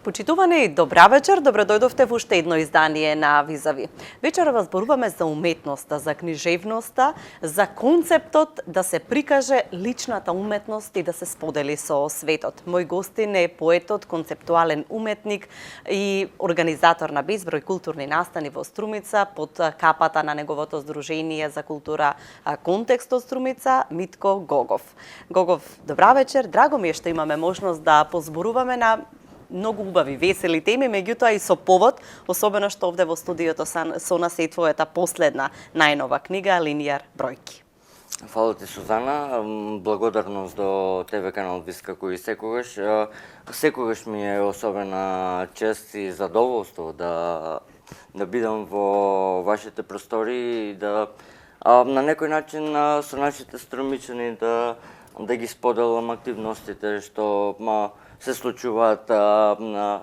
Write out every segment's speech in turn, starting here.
Почитувани, добра вечер, добро дојдовте во уште едно издание на Визави. Вечерва зборуваме за уметноста, за книжевноста, за концептот да се прикаже личната уметност и да се сподели со светот. Мој гостин е поетот, концептуален уметник и организатор на безброј културни настани во Струмица под капата на неговото Здружение за култура Контекст од Струмица, Митко Гогов. Гогов, добра вечер, драго ми е што имаме можност да позборуваме на многу убави, весели теми, меѓутоа и со повод, особено што овде во студиото со нас е твојата последна најнова книга Линијар бројки. Фала ти, Сузана. Благодарност до ТВ канал Вис како и секогаш. Секогаш ми е особена чест и задоволство да бидам во вашите простори и да на некој начин со нашите струмичани да ги споделам активностите што се случуваат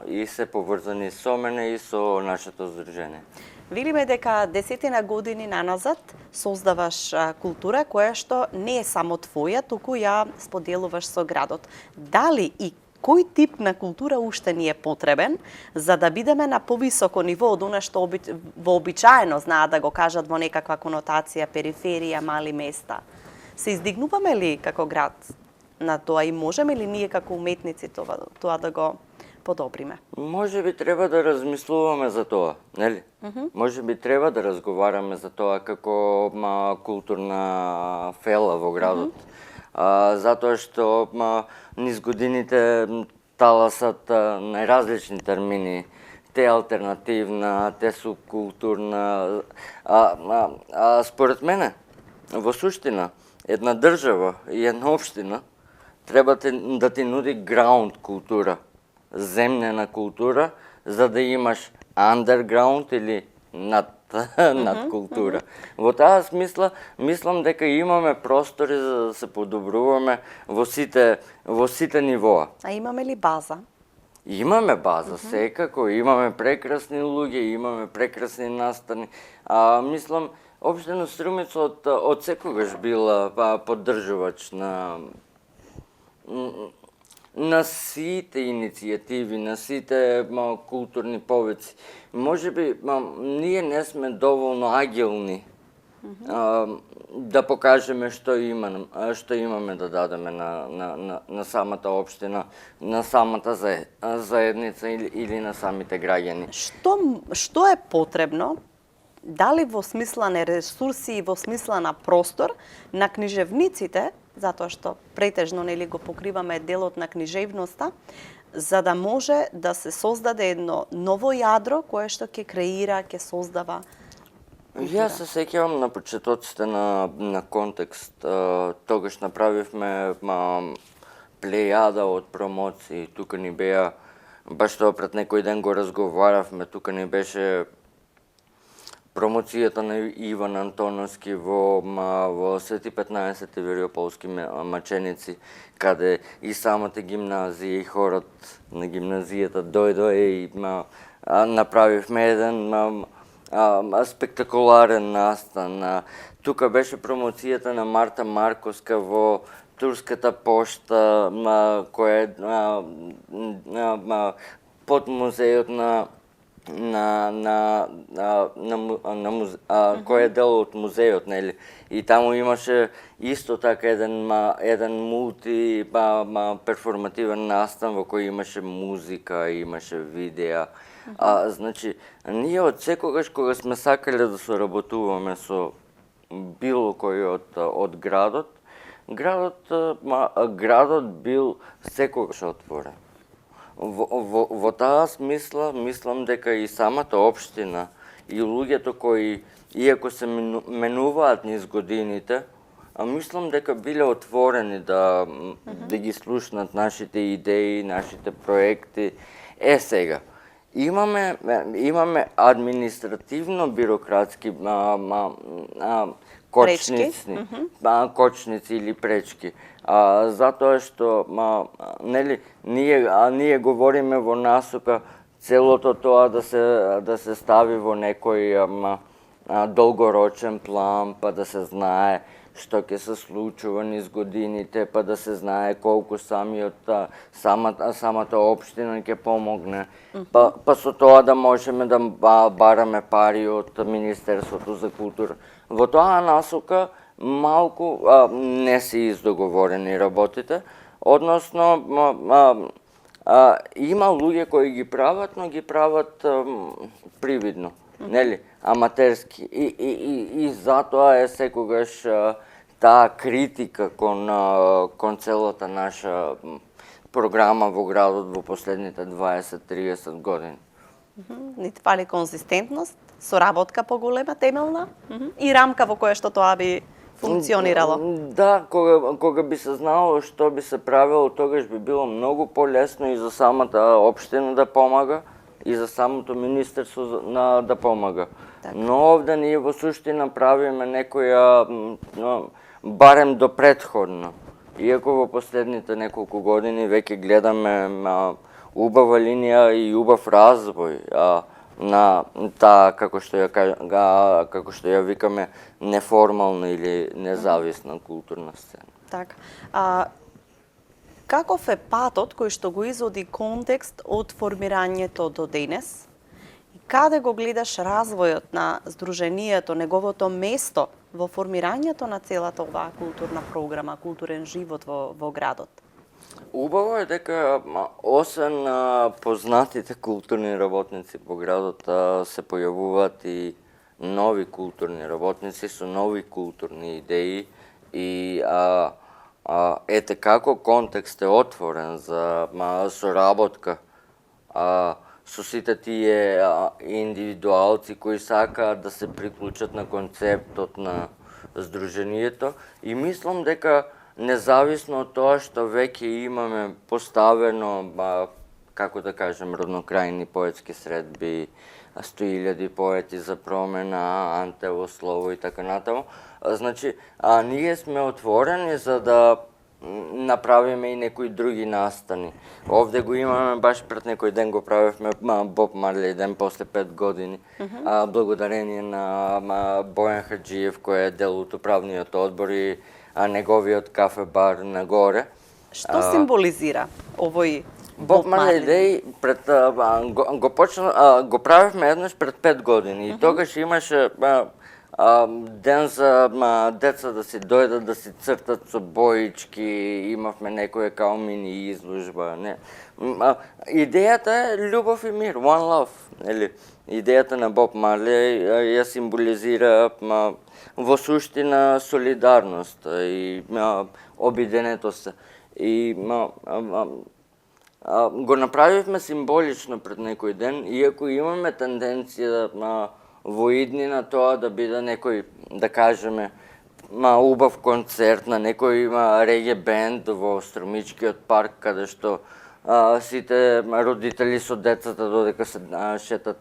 и се поврзани со мене и со нашето здружение. Видиме дека 10 години наназад создаваш култура која што не е само твоја, туку ја споделуваш со градот. Дали и кој тип на култура уште ни е потребен за да бидеме на повисоко ниво од она што вообичаено знаат да го кажат во некаква конотација периферија, мали места? Се издигнуваме ли како град на тоа и можеме ли ние како уметници тоа да го подобриме? Може би треба да размислуваме за тоа, нели? Може би треба да разговараме за тоа како културна фела во градот. Затоа што низ годините таласат најразлични термини, те алтернативна, те субкултурна. Според мене, во суштина, една држава и една општина треба да ти нуди граунд култура, земнена култура, за да имаш андерграунд или над култура. Во таа смисла, мислам дека имаме простори за да се подобруваме во сите нивоа. А имаме ли база? Имаме база, секако, имаме прекрасни луѓе, имаме прекрасни настани. Мислам, општина Струмица од секогаш била поддржувач на сите иницијативи, на сите културни повици. Може би ние не сме доволно агилни да покажеме што имаме да дадеме на самата општина, на самата заедница или на самите граѓани. Што е потребно, дали во смисла на ресурси и во смисла на простор, на книжевниците, затоа што претежно нели го покриваме делот на книжевноста, за да може да се создаде едно ново јадро кое што ќе креира, ќе создава култура? Јас се сеќавам на почетоците на Контекст. Тогаш направивме плејада од промоции. Тука ни беа, баш тоа пред некој ден го разговаравме, тука ни беше промоцијата на Иван Антоновски во Свети 15 Вериополски маченици, каде и самата гимназија и хорот на гимназијата дојдоа и направивме еден спектакуларен настан. Тука беше промоцијата на Марта Марковска во Турската пошта, која е под музејот кој е дел од музејот, нели? И таму имаше исто така еден мулти перформативен настан во кој имаше музика, имаше видеа. Значи, ние од секогаш кога сме сакале да соработуваме со било кој од градот бил секогаш отворен. Во таа смисла, мислам дека и самата општина и луѓето кои, иако се менуваат низ годините, мислам дека биле отворени да ги слушнат нашите идеи, нашите проекти. Сега, имаме административно-бирократски кочници, кочници или пречки. Затоа што нели ние говориме во насока целото тоа да се стави во некој долгорочен план, па да се знае што ќе се случува низ годините, па да се знае колку самата општина ќе помогне. Па со тоа да можеме да бараме пари од Министерството за култура. Во тоа насока малку не се издоговорени работите, односно има луѓе кои ги прават, но ги прават привидно, нели, аматерски. И затоа е секогаш таа критика кон целата наша програма во градот во последните 20-30 години. Ни фали конзистентност, соработка поголема, темелна и рамка во која што тоа би функционирало. Да, кога би се знало што би се правило, тогаш би било многу полесно и за самата општина да помага, и за самото министерство да помага. Так. Но овде ние во суштина правиме некоја, барем до претходно. Иако во последните неколку години веќе гледаме убава линија и убав развој на таа, како што ја викаме, неформална или независна културна сцена. Так. Каков е патот кој што го изводи контекст од формирањето до денес? И каде го гледаш развојот на Сдруженијето, неговото место во формирањето на целата оваа културна програма, културен живот во градот? Убаво е дека освен познатите културни работници во градот се појавуваат и нови културни работници со нови културни идеи и ете како контекст е отворен за соработка со сите тие индивидуалци кои сакаат да се приклучат на концептот на Сдруженијето, и мислам дека независно од тоа што веќе имаме поставено, како да кажем, роднокрајни поетски средби, 100.000 поети за промена, Антево слово и така натаму, значи, ние сме отворени за да направиме и некои други настани. Овде го имаме, баш пред некој ден го правевме Боб Марли ден после 5 години, благодарение на Бојан Хаджиев, кој е дел од управниот одбор и неговиот кафе-бар нагоре. Што символизира овој Боб Марли Дей го правевме еднаш пред 5 години и тогаш имаше ден за деца да си дојдат да си цртат со боички, имавме некоја као мини изложба. Идејата е љубов и мир, one love. Идејата на Боб Марли ја символизира во суштина солидарност и обиденетост. И го направивме символично пред некој ден, иако имаме тенденција во иднина тоа да биде некој, да кажеме, убав концерт на некој реге бенд во Струмичкиот парк, каде што сите родители со децата додека се шетат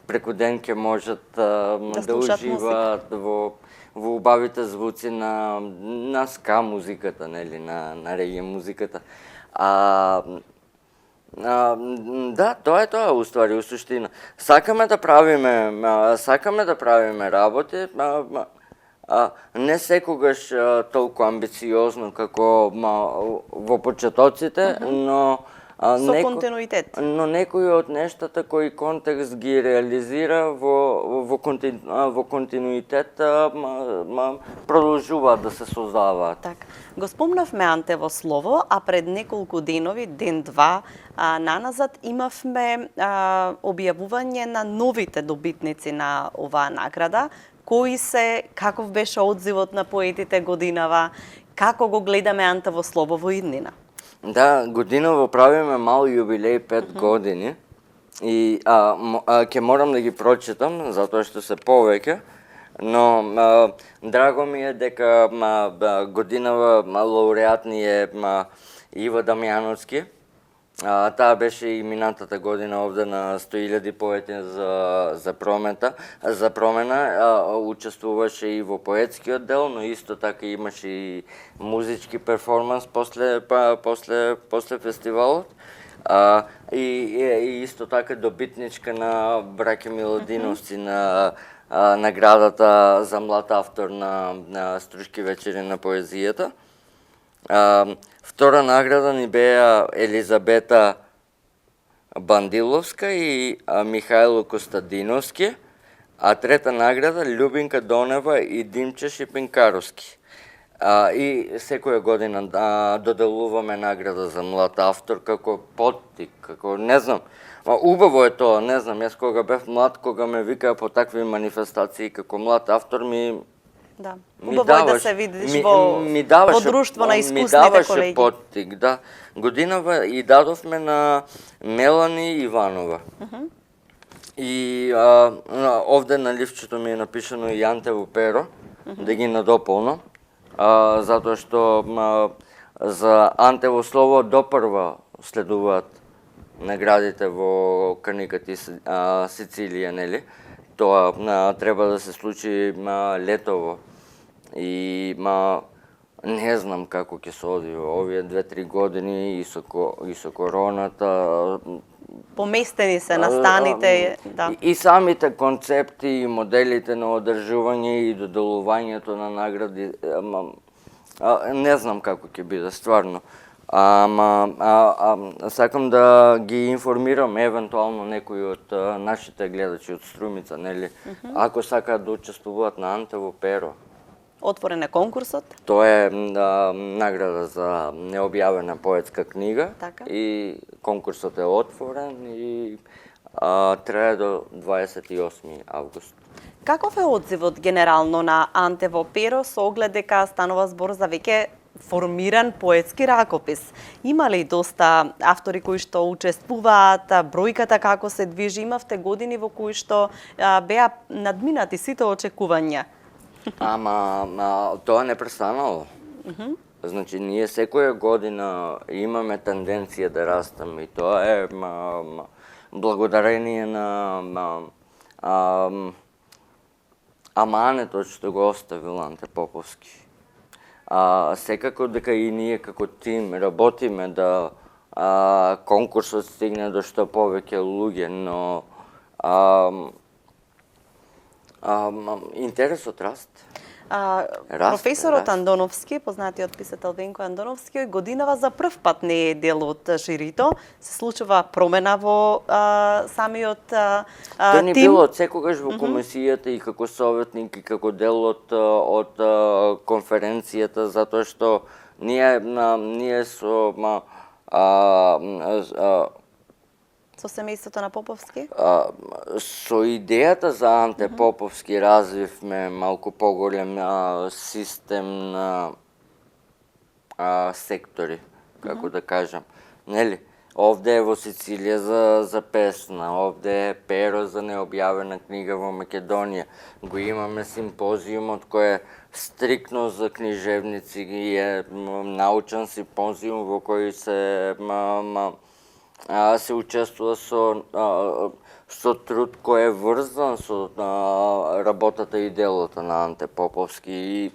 преку ден ќе можат да уживаат во убавите звуци на ска музиката, нели, на реге музиката. Да, тоа е тоа, уствари, у суштина. Сакаме да правиме работи, не секогаш толку амбициозно како во почетоците, но со континуитет. Но некои од нештата кои контекст ги реализира во континуитет продолжуваат да се создаваат. Так. Го спомнавме Антево слово, а пред неколку денови, ден-два наназад, имавме објавување на новите добитници на оваа награда. Кои се, каков беше одзивот на поетите годинава, како го гледаме Антево слово во иднина? Да, годиново правиме мал јубилеј 5 години и ќе морам да ги прочитам, затоа што се повеќе, но драго ми е дека годинова лауреат ни е Иво Дамјановски, Таа беше и минатата година овде на 100.000 поети за промена. Учествуваше и во поетскиот дел, но исто така имаше и музички перформанс после фестивалот. И исто така добитничка на браќа Миладиновци на наградата за млад автор на Струшки вечери на поезијата. Втора награда ни беа Елизабета Бандиловска и Михајло Костадиновски, а трета награда Љубинка Донева и Димче Шипинкаровски. И секоја година доделуваме награда за млад автор како поттик, како не знам. Убаво е тоа, не знам, јас кога бев млад, кога ме викаа по такви манифестации како млад автор Да. Убаво е да се видиш во друштво на искусните колеги. Ми даваше поттик, да. Годинава и дадовме на Мелани Иванова. И овде на ливчето ми е напишано и Антево перо, да ги надополнам, затоа што за Антево слово допрва следуваат наградите во Каниката Сицилија, нели? Тоа треба да се случи летово. И не знам како ќе се оди овие 2-3 години и со короната. Поместени се настаните, да. И самите концепти и моделите на одржување и доделувањето на награди, не знам како ќе биде стварно. Сакам да ги информирам евентуално некои од нашите гледачи од Струмица, нели? Ако сакаат да учествуваат на Антево перо. Отворен е конкурсот? Тоа е награда за необјавена поетска книга. Така. И конкурсот е отворен и трае до 28 август. Каков е одзивот генерално на Антево перо со оглед дека станува збор за веќе формиран поетски ракопис? Има ли доста автори кои што учествуваат, бројката како се движи? Имавте години во кои што беа надминати сите очекувања? Тоа не престанало. Значи, ние секоја година имаме тенденција да растаме и тоа е благодарение на аманетот што го оставил Анте Поповски. Секако дека и ние како тим работиме да конкурсот стигне до што повеќе луѓе, но интересот расте. Професорот Андоновски, познатиот писател Венко Андоновски, годинава за прв пат не е дел од жирито. Се случува промена во самиот тим. Тој не бил од секогаш во комисијата и како советник и како дел од конференцијата, затоа што ние со семејството на Поповски? Со идејата за Анте Поповски развивме малку поголем систем на сектори, како да кажам. Нели? Овде е во Сицилија за песна, овде е перо за необјавена книга во Македонија. Го имаме симпозиумот кој е стрикно за книжевници, е научен симпозиум во кој се учествува со труд кој е врзан со работата и делото на Анте Поповски.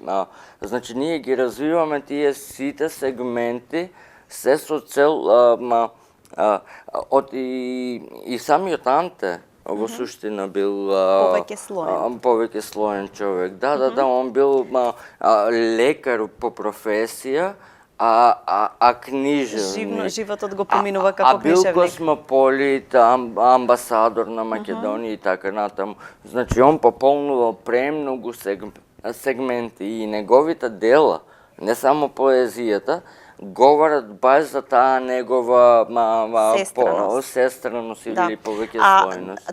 Значи, ние ги развиваме тие сите сегменти, се со цел и самиот Анте во суштина бил повеќе слоен човек. Да, он бил лекар по професија, книжевник. Животот го поминува како книжевник. Бил космополит, амбасадор на Македонија и така натаму. Значи, он пополнувал премногу сегменти и неговите дела, не само поезијата, говорат баш за таа негова сестраност или повеќе слојност.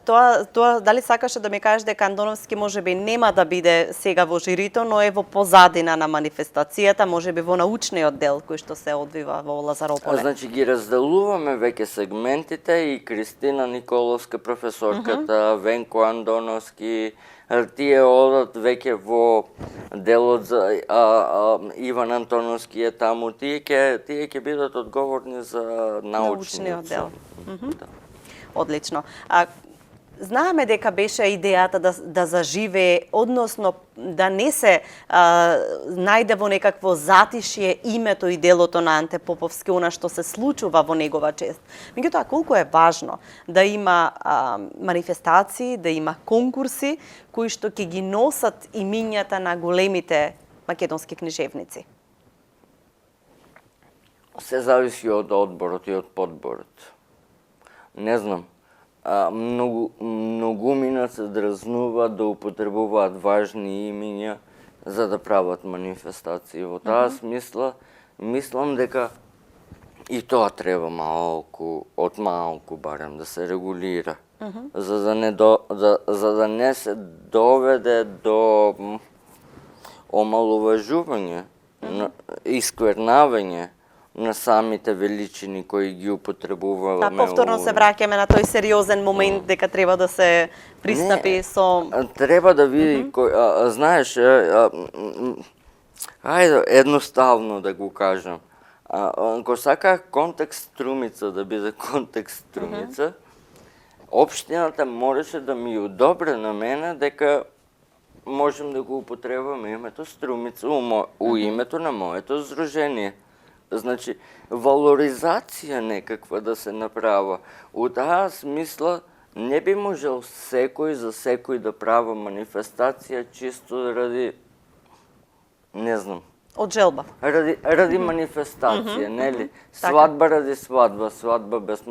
Тоа дали сакаше да ми кажеш дека Андоновски можеби нема да биде сега во жирито, но е во позадина на манифестацијата, можеби во научниот дел кој што се одвива во Лазарополе? Значи ги разделуваме веќе сегментите и Кристина Николовска, професорката, Венко Андоновски, тие одат веќе во делот за Иван Антоновски е таму, тие ќе бидат одговорни за научниот дел. Да. Одлично. Знаеме дека беше идејата да заживее, односно да не се најде во некакво затишје името и делото на Анте Поповски, она што се случува во негова чест. Меѓутоа, колку е важно да има манифестации, да има конкурси кои што ќе ги носат имињата на големите македонски книжевници? Се зависи од одборот и од подборот. Не знам. Многумина се дразнува да употребуваат важни имиња за да прават манифестации. Во таа смисла, мислам дека и тоа треба од малку барем да се регулира, за да не се доведе до омаловажување, исквернавање на самите величини кои ги употребуваме. Повторно се враќаме на тој сериозен момент дека треба да се пристапи со... Треба да види кој... знаеш, ајде едноставно да го кажам. Ако саках контекст Струмица да биде контекст Струмица, општината можеше да ми одобре на мене дека можем да го употребаме името Струмица у името на моето здружение. Значи, валоризација некаква да се направа. У таа смисла не би можел секој за секој да права манифестација чисто ради, не знам. Од желба. Ради манифестација, нели? Свадба ради свадба, свадба без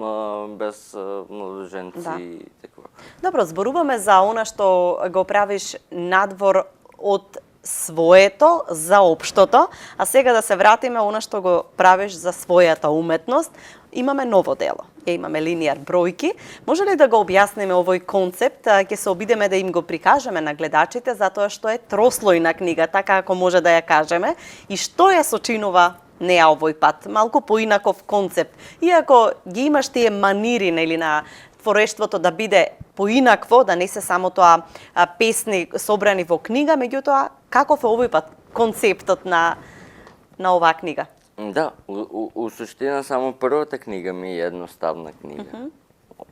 младоженци и таква. Добро, зборуваме за она што го правиш надвор од своето за општото, а сега да се вратиме она што го правиш за својата уметност. Имаме ново дело. Имаме линија бројки. Може ли да го објасниме овој концепт? Ќе се обидеме да им го прикажеме на гледачите, затоа што е трослојна книга, така ако може да ја кажеме. И што ја сочинува неа овој пат? Малку поинаков концепт. Иако ги имаш тие манири, нели, на творештвото да биде поинакво, да не се само тоа песни собрани во книга, меѓутоа каков е овој пат концептот на оваа книга? Да, у суштина само првата книга ми е едноставна книга.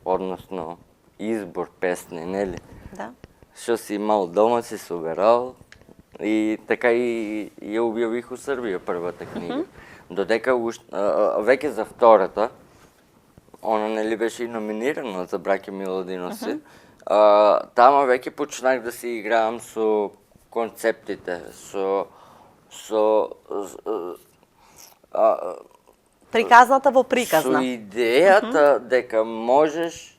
Односно избор песни, нели? Да. Што си имал дома си собирал и така и ја објавих у Србија првата книга. Додека веќе за втората, она нели беше и номинирана за Браќа Миладиновци, тама веќе почнах да си играам со концептите, приказната во приказна. Со идејата дека можеш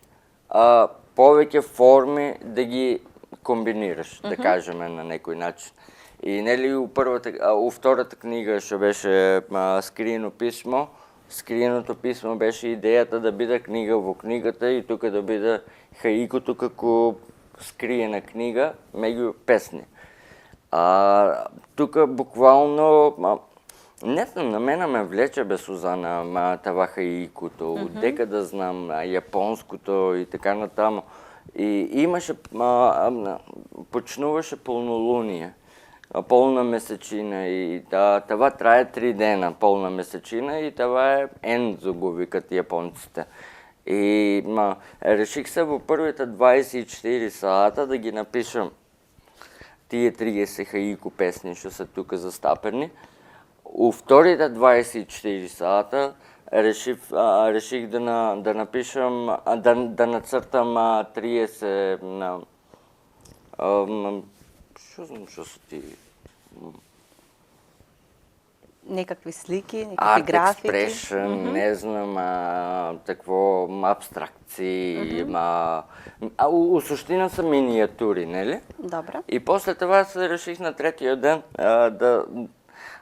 повеќе форми да ги комбинираш, да кажеме на некој начин. И нели у втората книга што беше Скриено писмо, Скриеното писмо беше идејата да биде книга во книгата и тука да биде хаикото како скриена книга меѓу песни. Тука буквално, не знам, на мене ме влече бе Сузана това хаикото, дека да знам јапонското и така натаму. И имаше, почнуваше полнолуние, полна месечина и това трае 3 дена, полна месечина и това е ензо го викат јапонците. И реших се во првите 24 сата да ги напишам тие 30 хаику песни што се тука застапени. У вторите 24 сата реших да напишам, да нацртам 30 што знам што се ти... Некакви слики, некакви графики. Art expression, не знам, такво абстракции, у суштина се минијатури, нели? Добро. И после това се реших на третиот ден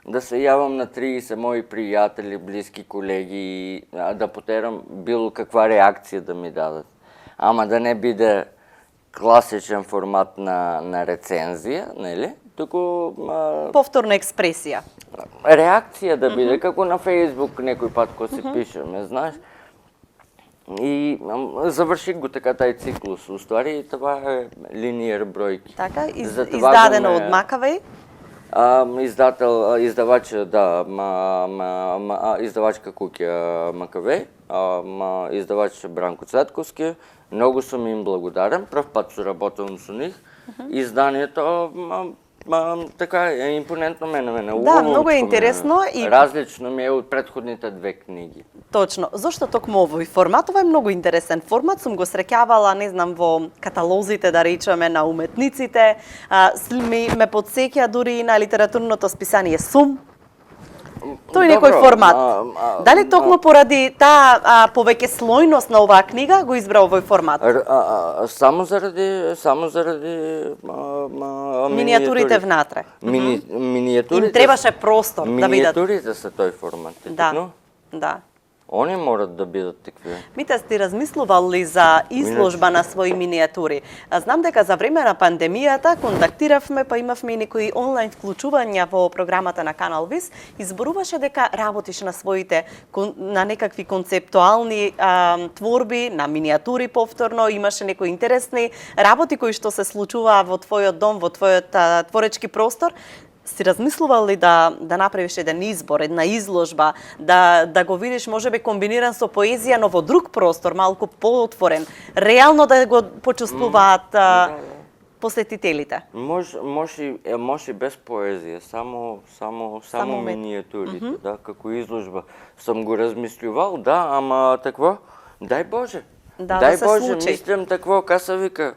да се јавам на 30 мои пријатели, блиски колеги, да потерам било каква реакција да ми дадат. Ама да не биде класичен формат на рецензија, нели? Туку... повторна експресија. Реакција да биде, како на Фејсбук некој пат кој се пишеме, знаеш? И заврших го така тај циклус. Уствари това е линиер бројки. Така, Затова издадено го од Макавеј. Издавач, да, издавачка куќа Макавеј, издавач Бранко Цветковски. Многу сум им благодарен, прв пат соработувам со нив. Изданието така е импонентно мене. Да, многу е интересно и различно ми е од претходните две книги. точно. Зошто токму овој формат? Ова е многу интересен формат. Сум го среќавала, не знам, во каталозите, да речеме, на уметниците. Ме подсеќа дури и на литературното списание Сум. Тој некој формат. Дали токму поради таа повеќе слојност на оваа книга го избра овој формат? Само заради Минијатурите внатре. Минијатурите. Им требаше простор да видат. Минијатурите се тој формат. Да. Да. Они морат да бидат такви. Митас, ти размислувал ли за изложба на своји минијатури? Знам дека за време на пандемијата контактиравме, па имавме и некои онлайн вклучувања во програмата на Канал Вис. Изборуваше дека работиш на своите, на некакви концептуални творби, на минијатури повторно, имаше некои интересни работи кои што се случуваа во твојот дом, во твојот творечки простор. Си размислувал ли да направиш еден избор, една изложба, да го видиш можеби комбиниран со поезија, но во друг простор, малку поотворен, реално да го почувствуваат посетителите? Може без поезија, само минијатурите, да, како изложба. Сум го размислувал, да, ама такво, дај Боже. Дај Боже, мислам такво, каса вика.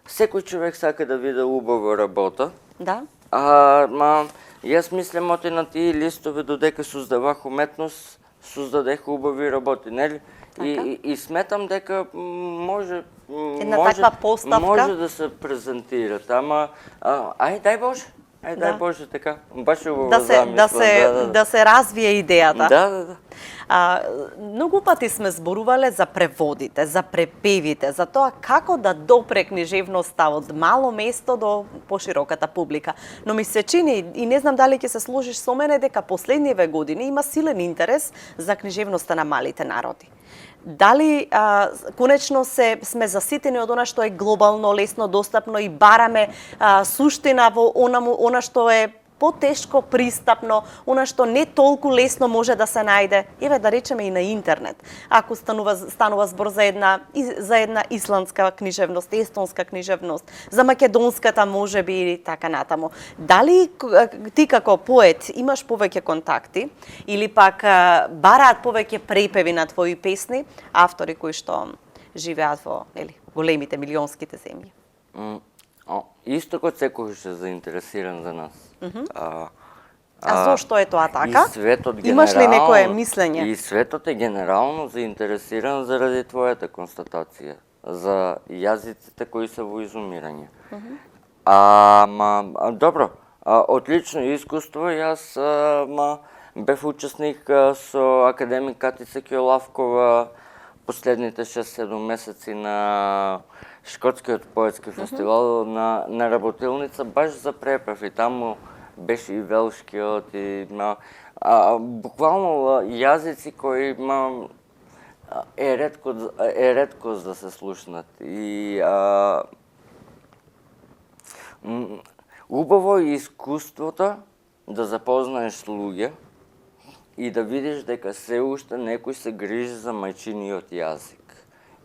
Секој човек сака да види убава работа. Да. Јас мислам оти на тие листове додека создавах уметност, создадех убави работи, нели? И сметам дека може таква поставка може да се презентират, ама дај Боже. Дај Боже, така. Баш убава замисла. Да се развие идејата. Да. Многу пати сме зборувале за преводите, за препевите, за тоа како да допре книжевноста од мало место до пошироката публика. Но ми се чини, и не знам дали ќе се сложиш со мене, дека последниве години има силен интерес за книжевноста на малите народи. Дали конечно сме заситени од она што е глобално, лесно достапно и бараме суштина во она што е потешко пристапно, она што не толку лесно може да се најде, еве да речеме и на интернет. Ако станува збор за една исландска книжевност, естонска книжевност, за македонската можеби или така натаму. Дали ти како поет имаш повеќе контакти или пак бараат повеќе препеви на твои песни автори кои што живеат во големите милионските земји? Истокот секогаш е заинтересиран за нас. Зошто е тоа така? И светот имаш ли некое мислење? И светот е генерално заинтересиран заради твојата констатација за јазиците кои се во изумирање. Добро, отлично искуство. Јас бев учесник со академик Катица Кјолавкова последните 6-7 месеци на Шкотскиот поетски фестивал на работилница баш за препев и таму беше и велшкиот и буквално јазици кои е ретко да се слушнат и убаво е искуството да запознаеш луѓе и да видиш дека се уште некој се грижи за мајчиниот јазик.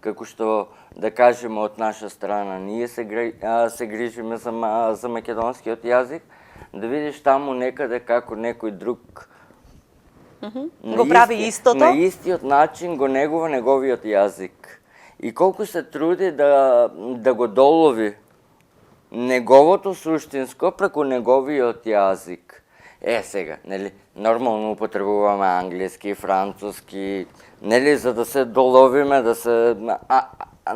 Како што, да кажеме, од наша страна, ние се грижиме за македонскиот јазик, да видиш таму некаде како некој друг го прави истото. На истиот начин го негува неговиот јазик. И колку се труди да го долови неговото суштинско преку неговиот јазик. Сега, нели, нормално употребуваме англиски, француски, нели, за да се доловиме, да се...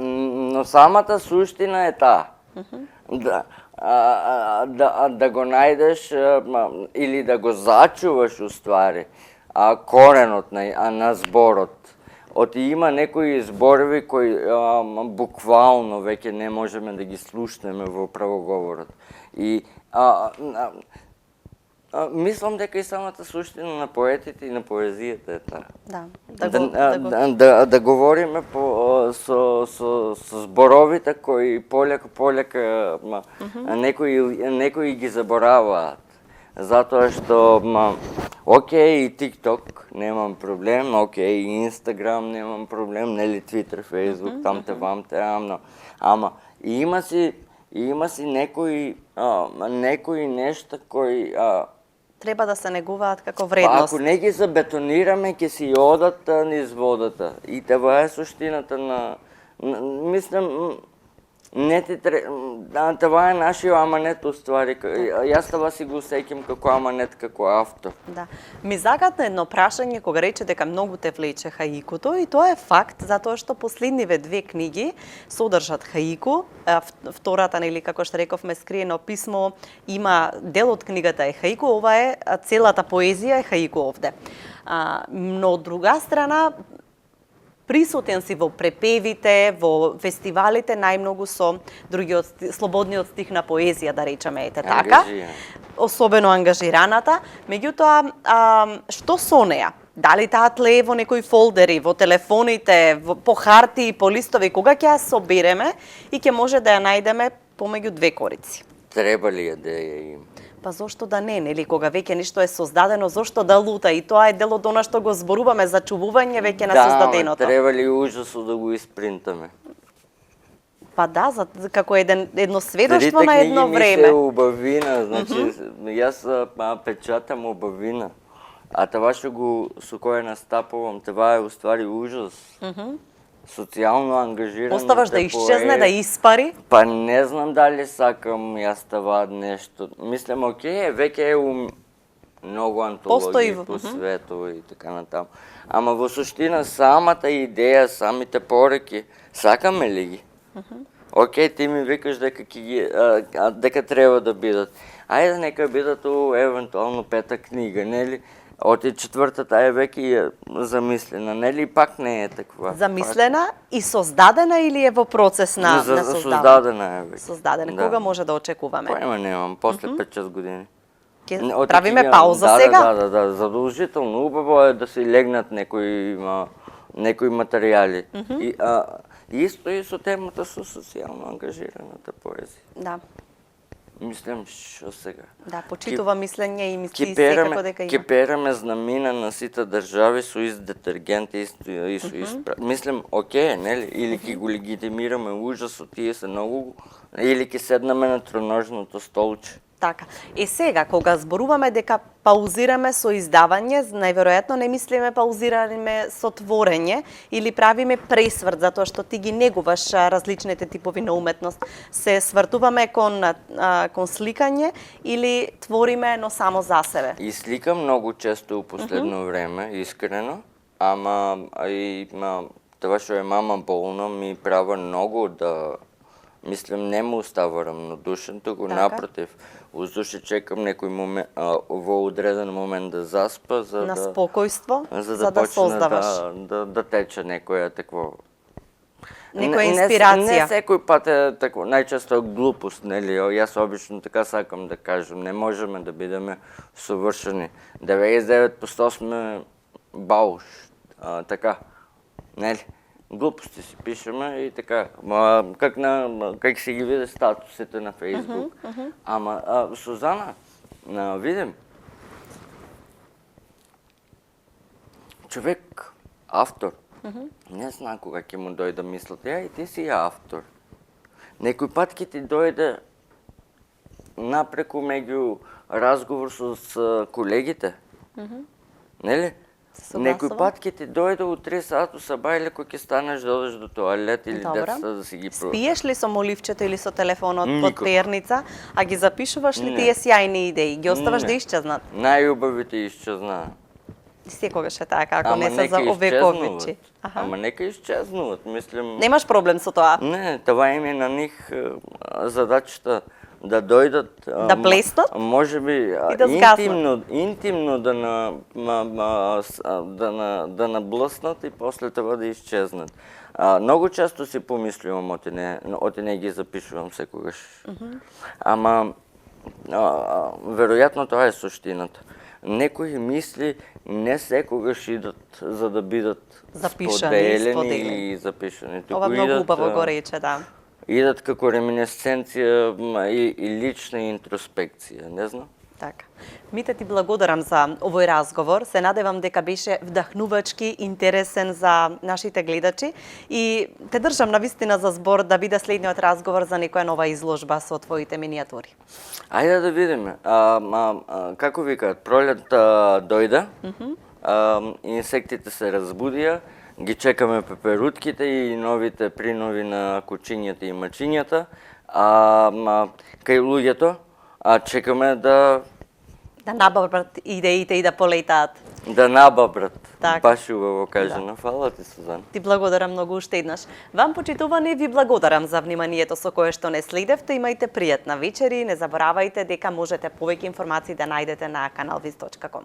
но самата суштина е таа. Да го најдеш или да го зачуваш уствари коренот на зборот. Оти има некои зборови кои буквално веќе не можеме да ги слушнеме во правоговорот. И мислам дека и самата суштина на поетите и на поезијата е таа. Да говориме со зборовите кои полека некои ги забораваат. Затоа што, окей, и TikTok немам проблем, окей, и Instagram немам проблем, нели Twitter, Facebook, тамте, ама има си некои нешта кои треба да се негуваат како вредност. Ако не ги забетонираме, ќе си одат низ водата. И това е суштината на мислам, това е нашиот аманет уствари. Јас това си го сеќам како аманет, како автор. Да. Ми загадна едно прашање кога рече дека многу те влече хаикуто и тоа е факт затоа што последниве две книги содржат хаику. Втората, нели како што рековме, Скриено писмо, има дел од книгата е хаику, ова е целата поезија е хаику овде. Но од друга страна присутен си во препевите, во фестивалите, најмногу со другиот слободниот стих на поезија, да речеме, ете така. Особено ангажираната. Меѓутоа, што со неа? Дали таа тлее во некои фолдери, во телефоните, по харти и по листови, кога ќе ја собереме и ќе може да ја најдеме помеѓу две корици? Треба ли ја да ја има? Па зошто да не, нели, кога веќе нешто е создадено, зошто да лута? И тоа е дел од она што го зборуваме за чувување веќе на создаденото. Да, треба ли ужасо да го испринтаме? Па да, како едно сведоштво на едно време. Трите книги ми се убавина, значи, јас печатам убавина. А това со кое настапувам, това е уствари ужас. Социјално ангажирано. Оставаш да исчезне, да испари? Па не знам дали сакам јас това нешто. Мислам, окей, веќе е многу антологии по свету и така натаму. Ама во суштина самата идеја, самите пореки, сакаме ли ги? Окей, ти ми викаш дека треба да бидат. Ајде нека бидат евентуално пета книга, нели? Оти четвртата е веќе замислена, нели? Пак не е таква. Замислена и создадена или е во процес на создавање? Создадена е веќе. Создадена. Кога може да очекуваме? Поема немам, после 5-6 години. Правиме пауза сега? Да, задолжително. Убаво е да се легнат некои материјали. Исто и со темата со социјално ангажираната поезија. Да. Мислам, што сега? Да, почитува мислење и мисли секако дека има. Ке пераме знамина на сите држави со ист детергент и со ист... Мислам, окей, нели? Или ке го легитимираме ужасот, тие се многу... Или ке седнаме на троножното столче. Така. Сега, кога зборуваме дека паузираме со издавање, најверојатно не мислиме паузираме со творење или правиме пресврт, затоа што ти ги негуваш различните типови на уметност. Се свртуваме кон сликање или твориме, но само за себе? И сликам многу често у последно време, искрено, ама това што е мама болна ми права многу да... Мислам, не му остава рамнодушен, туку напротив, уздуше чекам некој момент, во одреден момент да заспа, на спокојство, за да создаваш. Да тече некоја такво... Некоја инспирација. Не секој пат е такво, најчесто глупост, нели? Јас обично така сакам да кажам, не можеме да бидеме совршени. 99% сме бауш, така, нели? Глупости си пишеме и така, как си ги види статусите на Фейсбук. Ама, Сузана, видим, човек, автор, не знам кога ќе му дојде мислата, и ти си автор. Некој пат ќе ти дојде напреку меѓу разговор со колегите, нели? Некој пат ќе ти дојде у 3 сату сабајле кој ќе станеш да одеш до тоалет или децата да си ги Спиеш ли со моливчето или со телефонот под перница, а ги запишуваш ли тие сјајни идеи? Ги оставаш да исчезнат? Најубавите исчезнаа. Секогаш е така, ако не се за овековичи. Ама нека исчезнуват, мислам... Немаш проблем со тоа? Не, това им е на них задачата да дојдат, да блеснат, може би да интимно да наблъснат и после това да изчезнат. Многу често си помислувам, оти не ги запишувам секогаш. Ама веројатно тоа е суштината. Некои мисли не секогаш идат за да бидат Запишани, споделени и запишани. Ова многу убаво го рече, да. Идат како реминесценција и лична интроспекција, не знам. Така. Мите, ти благодарам за овој разговор. Се надевам дека беше вдахнувачки, интересен за нашите гледачи и те држам на вистина за збор да биде следниот разговор за некоја нова изложба со твоите минијатури. Ајде да видиме. Како викаат, пролет дојде, инсектите се разбудија, ги чекаме пеперутките и новите принови на кучињата и мачињата, кај луѓето, чекаме да набават идеите и да полетаат. Да набабрат. Так. Баш убаво кажано. Да. Фала ти, Сузан. Ти благодарам многу уште еднаш. Вам, почитувани, ви благодарам за вниманието со кое што не следевте. Имајте пријатна вечер и не заборавајте дека можете повеќе информации да најдете на каналviz.com.